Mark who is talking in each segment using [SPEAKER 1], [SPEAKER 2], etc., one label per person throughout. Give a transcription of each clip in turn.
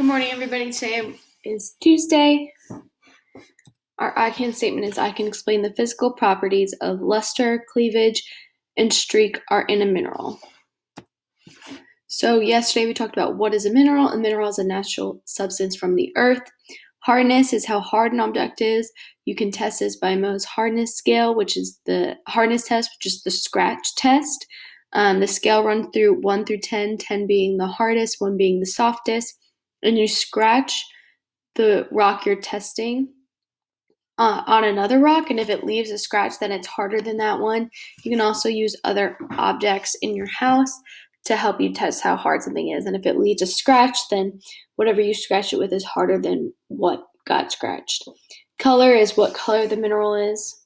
[SPEAKER 1] Good morning, everybody. Today is Tuesday. Our I can statement is I can explain the physical properties of luster, cleavage, and streak are in a mineral. So yesterday we talked about what is a mineral. A mineral is a natural substance from the earth. Hardness is how hard an object is. You can test this by Mohs hardness scale, which is the hardness test, which is the scratch test. The scale runs through 1 through 10, 10 being the hardest, 1 being the softest. And you scratch the rock you're testing on another rock, and if it leaves a scratch, then it's harder than that one. You can also use other objects in your house to help you test how hard something is, and if it leaves a scratch, then whatever you scratch it with is harder than what got scratched. Color is what color the mineral is.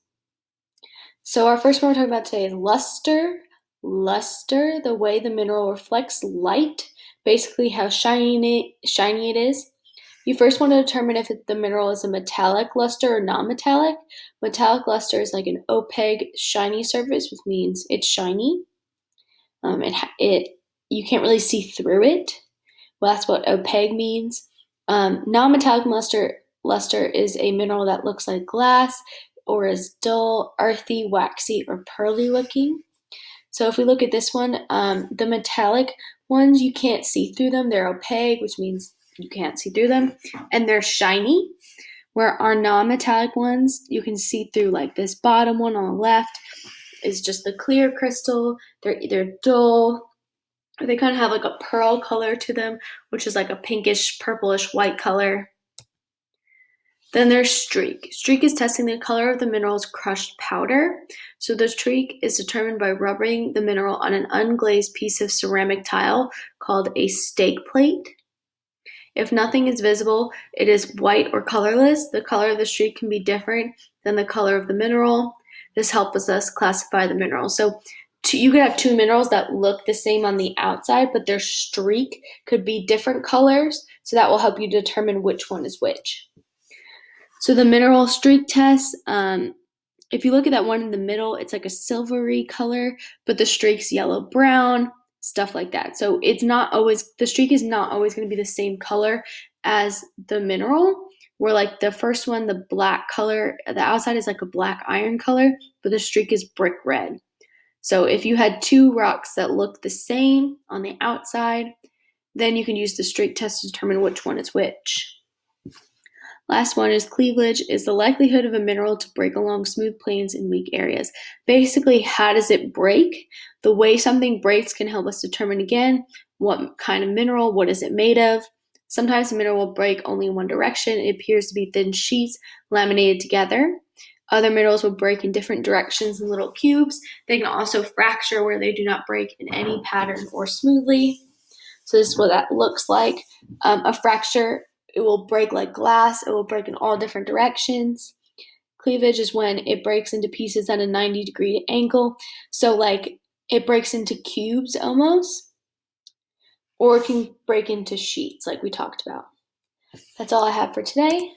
[SPEAKER 1] So our first one we're talking about today is luster. Luster, the way the mineral reflects light, basically how shiny it is. You first want to determine if the mineral is a metallic luster or non-metallic. Metallic luster is like an opaque, shiny surface, which means it's shiny. You can't really see through it. Well, that's what opaque means. Non-metallic luster is a mineral that looks like glass or is dull, earthy, waxy, or pearly looking. So if we look at this one, the metallic ones, you can't see through them. They're opaque, which means you can't see through them, and they're shiny, where our non-metallic ones, you can see through. Like this bottom one on the left is just the clear crystal. They're either dull, or they kind of have like a pearl color to them, which is like a pinkish, purplish, white color. Then there's streak. Streak is testing the color of the mineral's crushed powder. So the streak is determined by rubbing the mineral on an unglazed piece of ceramic tile called a stake plate. If nothing is visible, it is white or colorless. The color of the streak can be different than the color of the mineral. This helps us classify the mineral. So you could have two minerals that look the same on the outside, but their streak could be different colors. So that will help you determine which one is which. So the mineral streak test, if you look at that one in the middle, it's like a silvery color, but the streak's yellow-brown, stuff like that. So the streak is not always going to be the same color as the mineral, where like the first one, the black color, the outside is like a black iron color, but the streak is brick red. So if you had two rocks that look the same on the outside, then you can use the streak test to determine which one is which. Last one is cleavage, is the likelihood of a mineral to break along smooth planes in weak areas. Basically, how does it break? The way something breaks can help us determine again what kind of mineral, what is it made of. Sometimes a mineral will break only in one direction. It appears to be thin sheets laminated together. Other minerals will break in different directions in little cubes. They can also fracture where they do not break in any pattern or smoothly. So this is what that looks like. A fracture, it will break like glass. It will break in all different directions. Cleavage is when it breaks into pieces at a 90-degree angle. So like it breaks into cubes almost, or it can break into sheets like we talked about. That's all I have for today.